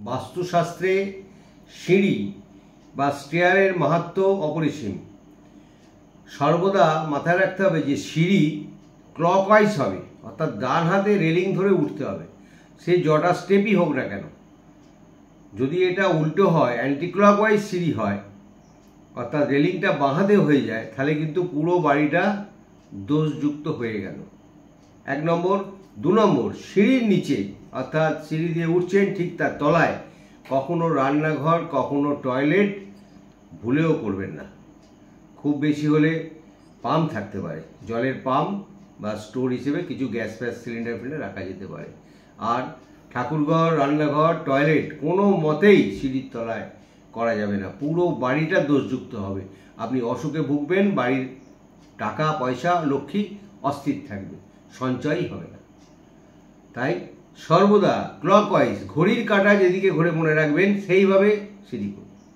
বাস্তুশাস্ত্রে সিঁড়ি বা স্টেয়ারের মাহাত্ম্য অপরিসীম। সর্বদা মাথায় রাখতে হবে যে সিঁড়ি ক্লকওয়াইজ হবে, অর্থাৎ ডান হাতে রেলিং ধরে উঠতে হবে, সে যটা স্টেপই হোক না কেন। যদি এটা উল্টো হয়, অ্যান্টি ক্লকওয়াইজ সিঁড়ি হয়, অর্থাৎ রেলিংটা বাঁ হাতে হয়ে যায়, তাহলে কিন্তু পুরো বাড়িটা দোষযুক্ত হয়ে গেল। 1 নম্বর। 2 নম্বর, সিঁড়ির নিচে অর্থাৎ সিঁড়ি দিয়ে উঠছেন ঠিক তার তলায় কখনো রান্নাঘর কখনো টয়লেট ভুলেও করবেন না। খুব বেশি হলে পাম্প থাকতে পারে, জলের পাম্প বা স্টোর হিসেবে কিছু গ্যাস সিলিন্ডার ফেলে রাখা যেতে পারে। আর ঠাকুরঘর, রান্নাঘর, টয়লেট কোনো মতেই সিঁড়ির তলায় করা যাবে না, পুরো বাড়িটা দোষযুক্ত হবে। আপনি অসুখে ভুগবেন, বাড়ির টাকা পয়সা লক্ষ্মী অস্থির থাকবে, সঞ্চয়ই হবে না। তাই সর্বদা ক্লকওয়াইজ, ঘড়ির কাঁটা যেদিকে ঘোরে মনে রাখবেন সেইভাবে সিঁড়ি করুন।